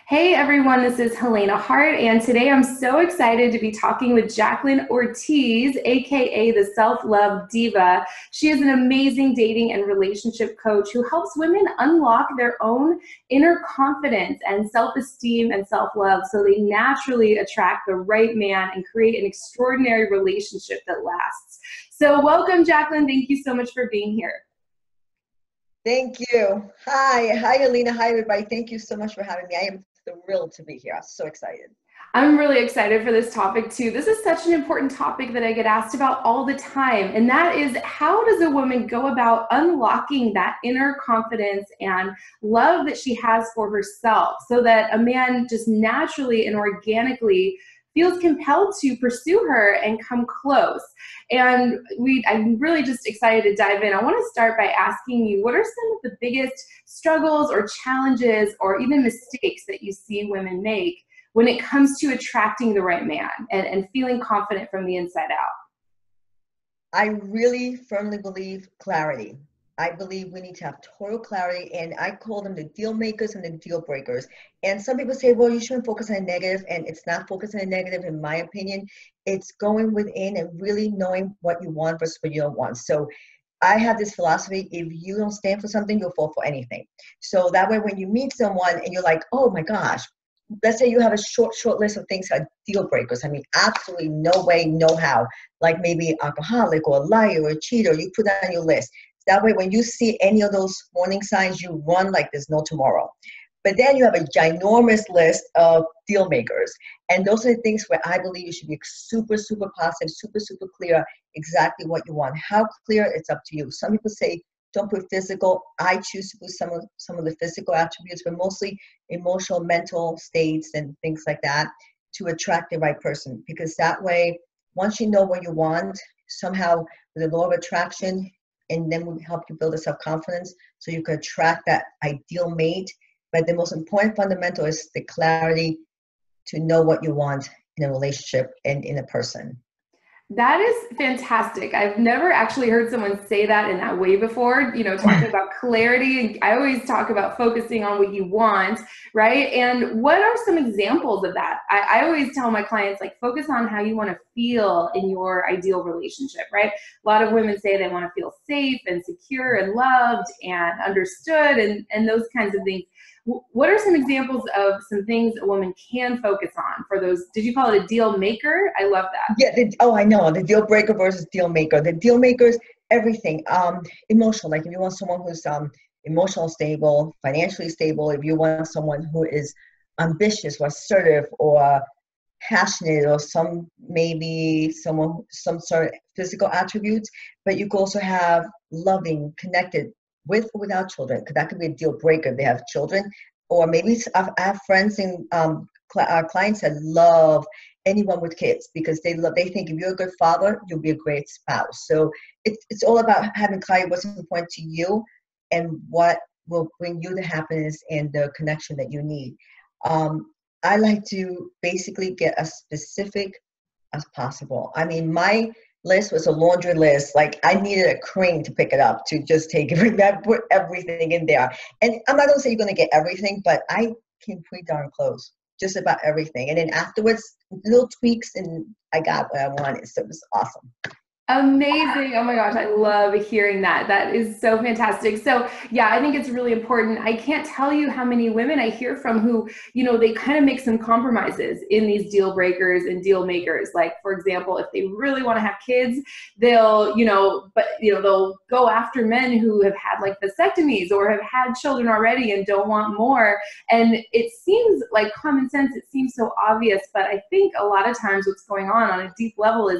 Hey everyone, this is Helena Hart, and today I'm so excited to be talking with Jacqueline Ortiz, aka the Self-Love Diva. She is an amazing dating and relationship coach who helps women unlock their own inner confidence and self-esteem and self-love so they naturally attract the right man and create an extraordinary relationship that lasts. So welcome, Jacqueline. Thank you so much for being here. Thank you. Hi, Alina. Hi, everybody. Thank you so much for having me. I am thrilled to be here. I'm so excited. I'm really excited for this topic too. This is such an important topic that I get asked about all the time. And that is, how does a woman go about unlocking that inner confidence and love that she has for herself so that a man just naturally and organically feels compelled to pursue her and come close? And I'm really just excited to dive in. I want to start by asking you, what are some of the biggest struggles or challenges or even mistakes that you see women make when it comes to attracting the right man and feeling confident from the inside out? I really firmly believe clarity. I believe we need to have total clarity, and I call them the deal makers and the deal breakers. And some people say, well, you shouldn't focus on the negative, and it's not focusing on the negative, in my opinion. It's going within and really knowing what you want versus what you don't want. So I have this philosophy: if you don't stand for something, you'll fall for anything. So that way, when you meet someone and you're like, oh my gosh, let's say you have a short list of things that are deal breakers. I mean, absolutely no way, no how. Like maybe alcoholic or a liar or a cheater, you put that on your list. That way, when you see any of those warning signs, you run like there's no tomorrow. But then you have a ginormous list of deal makers. And those are the things where I believe you should be super, super positive, super, super clear exactly what you want. How clear, it's up to you. Some people say, don't put physical. I choose to put some of the physical attributes, but mostly emotional, mental states and things like that to attract the right person. Because that way, once you know what you want, somehow with the law of attraction, and then will help you build a self-confidence so you can attract that ideal mate. But the most important fundamental is the clarity to know what you want in a relationship and in a person. That is fantastic. I've never actually heard someone say that in that way before, talking about clarity. I always talk about focusing on what you want, right? And what are some examples of that? I always tell my clients, like, focus on how you want to feel in your ideal relationship, right? A lot of women say they want to feel safe and secure and loved and understood and those kinds of things. What are some examples of some things a woman can focus on for those? Did you call it a deal maker? I love that. Yeah. I know the deal breaker versus deal maker. The deal makers, everything. Emotional. Like if you want someone who's emotional stable, financially stable. If you want someone who is ambitious or assertive or passionate, or maybe some sort of physical attributes. But you could also have loving, connected, with or without children, because that could be a deal breaker. They have children, or maybe I have friends and clients that love anyone with kids because they think if you're a good father, you'll be a great spouse. So it's all about having clarity what's important to you and what will bring you the happiness and the connection that you need. I like to basically get as specific as possible. I mean, my list was a laundry list. Like I needed a crane to pick it up to just take it, put everything in there. And I'm not gonna say you're gonna get everything, but I came pretty darn close, just about everything. And then afterwards, little tweaks, and I got what I wanted. So it was awesome. Amazing. Oh my gosh, I love hearing that. That is so fantastic. So yeah, I think it's really important. I can't tell you how many women I hear from who, they kind of make some compromises in these deal breakers and deal makers. Like, for example, if they really want to have kids, they'll go after men who have had like vasectomies or have had children already and don't want more. And it seems like common sense. It seems so obvious, but I think a lot of times what's going on a deep level is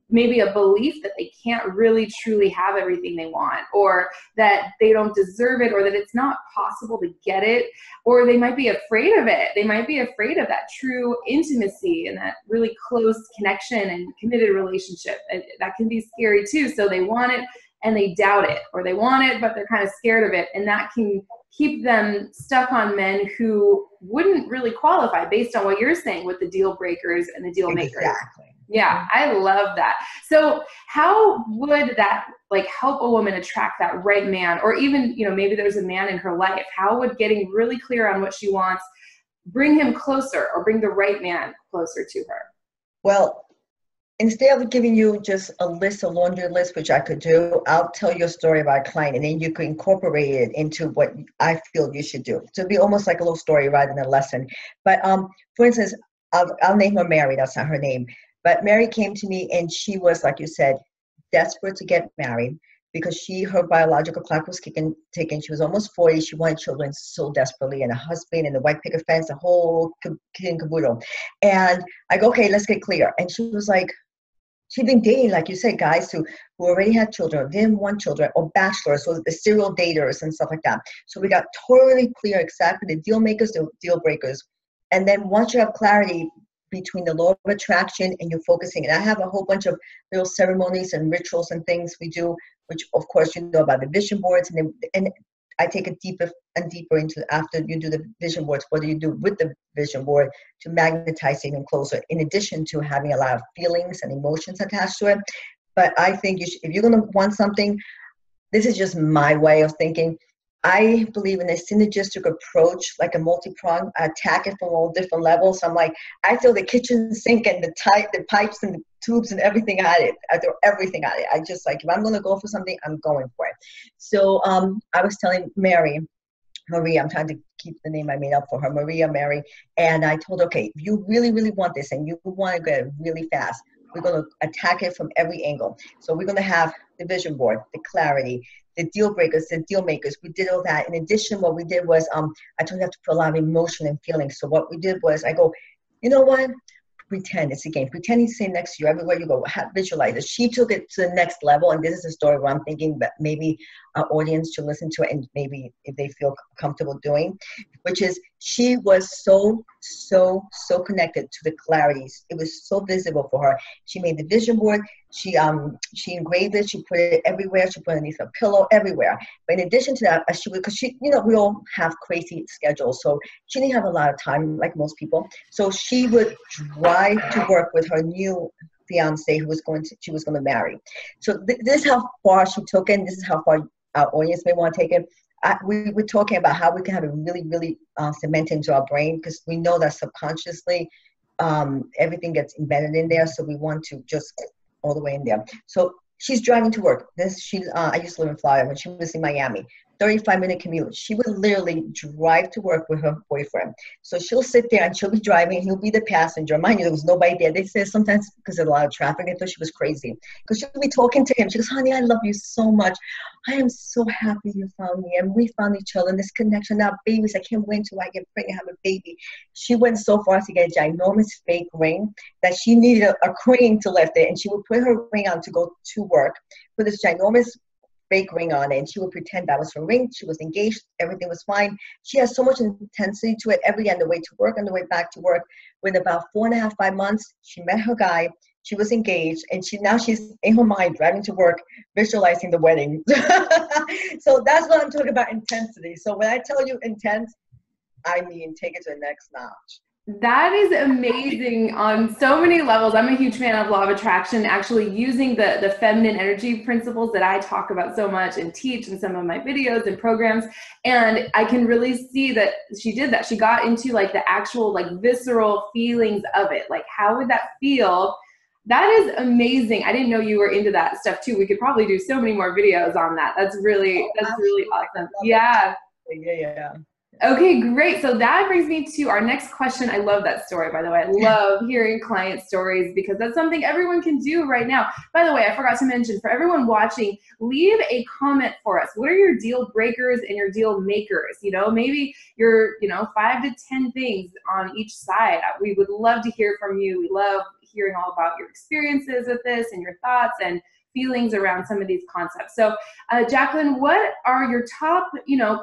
maybe a belief that they can't really truly have everything they want, or that they don't deserve it, or that it's not possible to get it, or they might be afraid of it. They might be afraid of that true intimacy and that really close connection and committed relationship. That can be scary too. So they want it and they doubt it, or they want it but they're kind of scared of it, and that can keep them stuck on men who wouldn't really qualify based on what you're saying with the deal breakers and the deal makers. Exactly. Yeah, I love that. So how would that help a woman attract that right man? Or even, maybe there's a man in her life. How would getting really clear on what she wants bring him closer or bring the right man closer to her? Well, instead of giving you just a list, a laundry list, which I could do, I'll tell you a story about a client, and then you can incorporate it into what I feel you should do. So it'd be almost like a little story rather than a lesson. But for instance, I'll name her Mary. That's not her name. But Mary came to me, and she was, like you said, desperate to get married because her biological clock was ticking. She was almost 40. She wanted children so desperately, and a husband, and the white picket fence, the whole kid and caboodle. And I go, okay, let's get clear. And she was like, she'd been dating, like you said, guys who already had children, didn't want children, or bachelors, so the serial daters and stuff like that. So we got totally clear exactly the deal makers, the deal breakers. And then once you have clarity between the law of attraction and you're focusing, and I have a whole bunch of little ceremonies and rituals and things we do, which of course you know about the vision boards, and I take it deeper and deeper into after you do the vision boards. What do you do with the vision board to magnetize even closer, in addition to having a lot of feelings and emotions attached to it? But I think if you're going to want something, this is just my way of thinking. I believe in a synergistic approach, like a multi-pronged, attack it from all different levels. I'm like, I throw the kitchen sink and the pipes and the tubes and everything at it. I throw everything at it. I just like, if I'm going to go for something, I'm going for it. So I was telling Maria, I'm trying to keep the name I made up for her, Mary. And I told her, okay, if you really, really want this and you want to get it really fast, we're going to attack it from every angle. So we're going to have the vision board, the clarity, the deal breakers, the deal makers. We did all that. In addition, what we did was, I told you have to put a lot of emotion and feelings. So what we did was, I go, you know what? Pretend it's a game. Pretend he's sitting next to you everywhere you go. Visualize it. She took it to the next level, and this is a story where I'm thinking that maybe our audience should listen to it, and maybe if they feel comfortable doing, which is she was so connected to the clarities. It was so visible for her. She made the vision board. She engraved it. She put it everywhere. She put it underneath a pillow, everywhere. But in addition to that, because we all have crazy schedules, so she didn't have a lot of time like most people. So she would drive to work with her new fiance who she was going to marry. So this is how far she took it. And this is how far our audience may want to take it. We were talking about how we can have it really, really cemented into our brain, because we know that subconsciously everything gets embedded in there. So we want to just all the way in there. So she's driving to work. I used to live in Florida when she was in Miami. 35-minute commute. She would literally drive to work with her boyfriend. So she'll sit there and she'll be driving and he'll be the passenger. Mind you, there was nobody there. They said sometimes because of a lot of traffic, they thought she was crazy. Because she'll be talking to him. She goes, honey, I love you so much. I am so happy you found me. And we found each other in this connection. Now, babies, I can't wait till I get pregnant and have a baby. She went so far to get a ginormous fake ring that she needed a crane to lift it. And she would put her ring on to go to work, put this ginormous fake ring on it, and she would pretend that was her ring. She was engaged. Everything was fine. She has so much intensity to it every day on the way to work, on the way back to work. Within about 4.5, 5 months, she met her guy. She was engaged, and she's in her mind driving to work, visualizing the wedding. So that's what I'm talking about, intensity. So when I tell you intense, I mean take it to the next notch. That is amazing on so many levels. I'm a huge fan of law of attraction, actually using the feminine energy principles that I talk about so much and teach in some of my videos and programs. And I can really see that she did that. She got into like the actual like visceral feelings of it. Like, how would that feel? That is amazing. I didn't know you were into that stuff too. We could probably do so many more videos on that. That's really awesome. Yeah. Yeah. Okay, great. So that brings me to our next question. I love that story, by the way. I love hearing client stories because that's something everyone can do right now. By the way, I forgot to mention, for everyone watching, leave a comment for us. What are your deal breakers and your deal makers? Maybe your 5 to 10 things on each side. We would love to hear from you. We love hearing all about your experiences with this and your thoughts and feelings around some of these concepts. So Jacqueline, what are your top,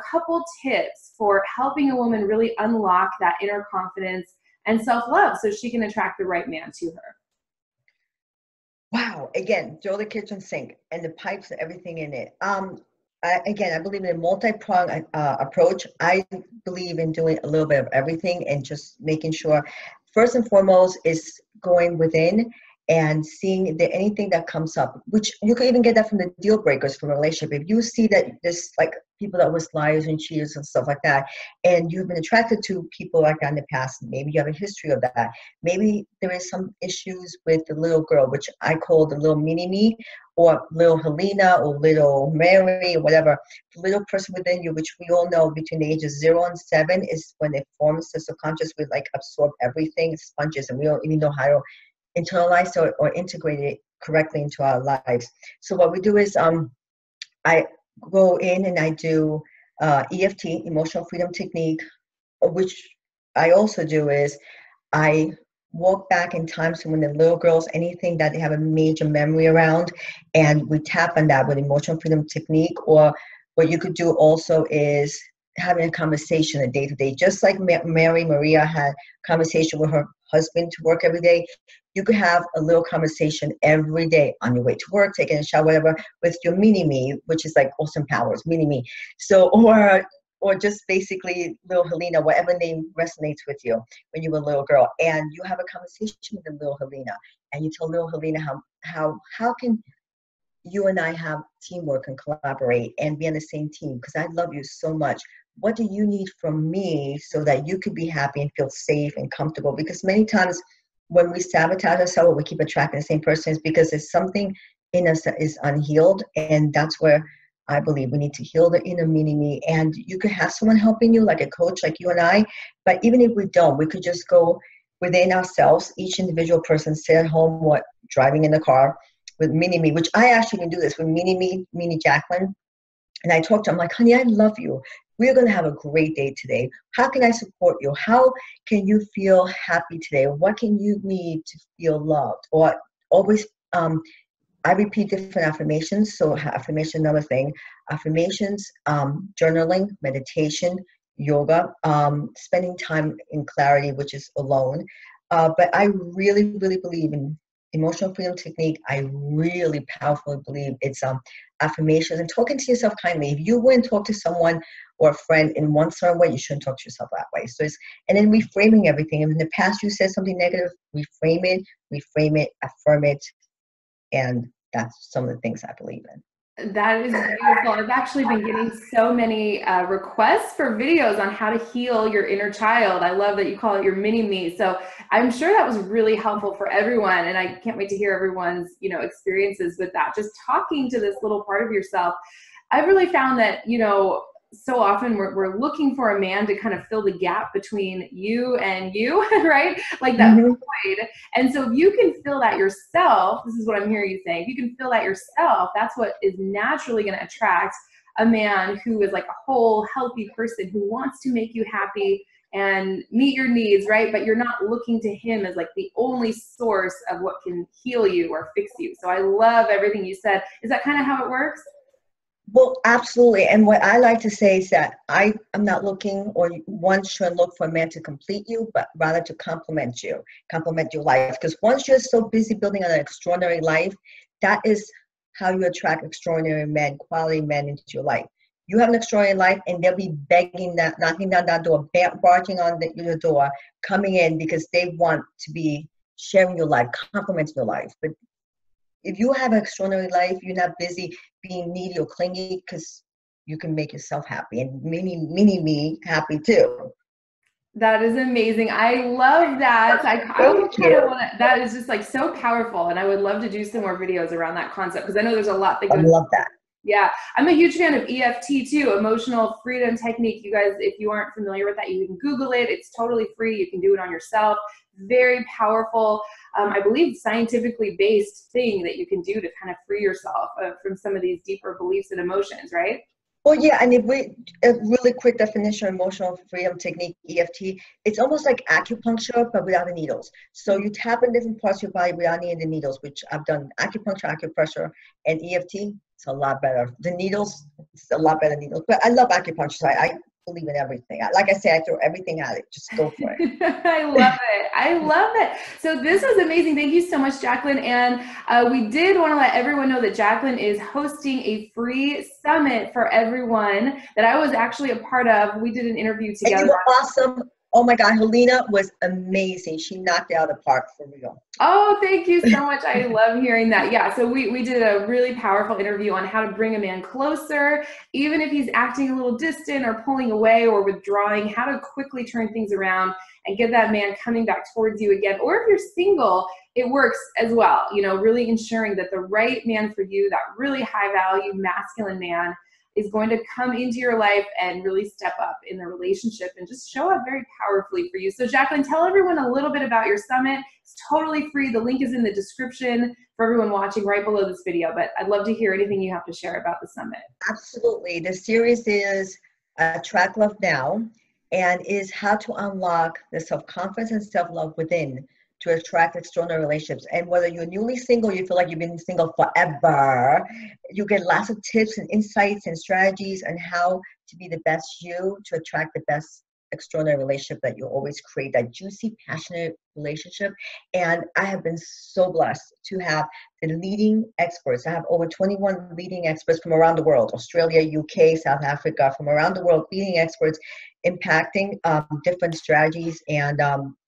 couple tips for helping a woman really unlock that inner confidence and self-love so she can attract the right man to her? Wow. Again, throw the kitchen sink and the pipes and everything in it. I believe in a multi-pronged approach. I believe in doing a little bit of everything and just making sure, first and foremost, is going within and seeing if there anything that comes up, which you can even get that from the deal breakers from a relationship. If you see that there's like people that was liars and cheaters and stuff like that, and you've been attracted to people like that in the past, maybe you have a history of that. Maybe there is some issues with the little girl, which I call the little mini-me, or little Helena, or little Mary, or whatever. The little person within you, which we all know between the ages 0 and 7 is when it forms the subconscious. We like absorb everything, sponges, and we don't even know how to internalize or integrate it correctly into our lives. So what we do is I go in and I do EFT, emotional freedom technique, which I also do is I walk back in time, so when the little girls, anything that they have a major memory around, and we tap on that with emotional freedom technique. Or what you could do also is having a conversation a day to day, just like Mary Maria had conversation with her husband to work every day. You could have a little conversation every day on your way to work, taking a shower, whatever, with your mini-me, which is like Austin Powers, mini-me. So, or just basically little Helena, whatever name resonates with you when you were a little girl. And you have a conversation with the little Helena, and you tell little Helena how can you and I have teamwork and collaborate and be on the same team, because I love you so much. What do you need from me so that you could be happy and feel safe and comfortable? Because many times when we sabotage ourselves, we keep attracting the same person, is because there's something in us that is unhealed. And that's where I believe we need to heal the inner mini-me. And you could have someone helping you, like a coach, like you and I. But even if we don't, we could just go within ourselves, each individual person, sit at home or driving in the car with mini-me, which I actually can do this with mini-me, mini Jacqueline. And I talk to her, I'm like, honey, I love you. We're going to have a great day today. How can I support you? How can you feel happy today? What can you need to feel loved? Or always, I repeat different affirmations. So affirmation, another thing. Affirmations, journaling, meditation, yoga, spending time in clarity, which is alone. But I really, really believe in emotional freedom technique. I really powerfully believe it's affirmations and talking to yourself kindly. If you wouldn't talk to someone or a friend in one certain way, you shouldn't talk to yourself that way. So and then reframing everything. If in the past you said something negative, reframe it, affirm it, and that's some of the things I believe in. That is beautiful. I've actually been getting so many requests for videos on how to heal your inner child. I love that you call it your mini-me. So I'm sure that was really helpful for everyone. And I can't wait to hear everyone's, experiences with that. Just talking to this little part of yourself. I've really found that, so often we're looking for a man to kind of fill the gap between you and you, right? Like that void. And so if you can fill that yourself, this is what I'm hearing you saying, if you can fill that yourself, that's what is naturally going to attract a man who is like a whole healthy person who wants to make you happy and meet your needs, right? But you're not looking to him as like the only source of what can heal you or fix you. So I love everything you said. Is that kind of how it works? Well, absolutely. And what I like to say is that I'm not looking, or one should look for a man to complete you, but rather to complement your life. Because once you're so busy building an extraordinary life, that is how you attract extraordinary men, quality men into your life. You have an extraordinary life, and they'll be begging that, knocking down that door, barging on your door, coming in because they want to be sharing your life, complementing your life. But if you have an extraordinary life, you're not busy being needy or clingy, because you can make yourself happy and mini-me happy too. That is amazing. I love that. I always kind of want to, that is just like so powerful. And I would love to do some more videos around that concept, because I know there's a lot that goes. I love that. Yeah. I'm a huge fan of EFT too, emotional freedom technique. You guys, if you aren't familiar with that, you can Google it. It's totally free. You can do it on yourself. Very powerful. I believe scientifically based thing that you can do to kind of free yourself from some of these deeper beliefs and emotions, right? Well, yeah, and if we a really quick definition of emotional freedom technique, EFT, it's almost like acupuncture, but without the needles. So you tap in different parts of your body without needing the needles, which I've done acupuncture, acupressure, and EFT. It's a lot better. The needles, it's a lot better needles. But I love acupuncture, so I believe in everything. Like I say, I throw everything at it. Just go for it. I love it. I love it. So this was amazing. Thank you so much, Jacqueline. And we did want to let everyone know that Jacqueline is hosting a free summit for everyone that I was actually a part of. We did an interview together. And you were awesome. Oh my God, Helena was amazing. She knocked it out of the park for real. Oh, thank you so much. I love hearing that. Yeah, so we did a really powerful interview on how to bring a man closer, even if he's acting a little distant or pulling away or withdrawing, how to quickly turn things around and get that man coming back towards you again. Or if you're single, it works as well. You know, really ensuring that the right man for you, that really high value masculine man, is going to come into your life and really step up in the relationship and just show up very powerfully for you. So Jacqueline, tell everyone a little bit about your summit. It's totally free. The link is in the description for everyone watching right below this video, but I'd love to hear anything you have to share about the summit. Absolutely. The series is Attract Love Now, and is how to unlock the self-confidence and self-love within to attract extraordinary relationships. And whether you're newly single, you feel like you've been single forever, you get lots of tips and insights and strategies on how to be the best you to attract the best extraordinary relationship that you always create, that juicy, passionate relationship. And I have been so blessed to have the leading experts. I have over 21 leading experts from around the world, Australia, UK, South Africa, from around the world, leading experts impacting different strategies and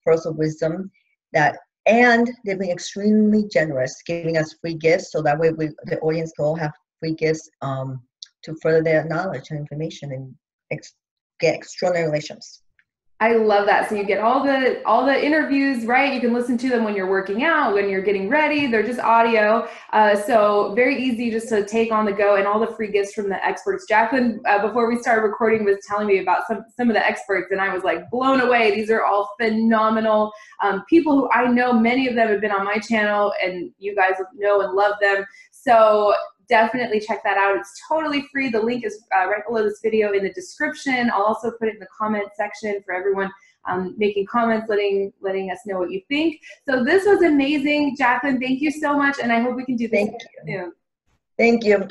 personal wisdom and they've been extremely generous, giving us free gifts, so that way the audience can all have free gifts to further their knowledge and information and get extraordinary relations. I love that. So you get all the interviews, right? You can listen to them when you're working out, when you're getting ready. They're just audio. So very easy just to take on the go, and all the free gifts from the experts. Jacqueline, before we started recording, was telling me about some of the experts, and I was like blown away. These are all phenomenal people who I know. Many of them have been on my channel, and you guys know and love them. So definitely check that out. It's totally free. The link is right below this video in the description. I'll also put it in the comment section for everyone making comments, letting us know what you think. So this was amazing. Jacqueline, thank you so much, and I hope we can do this soon. Thank you.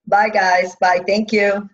Bye, guys. Bye. Thank you.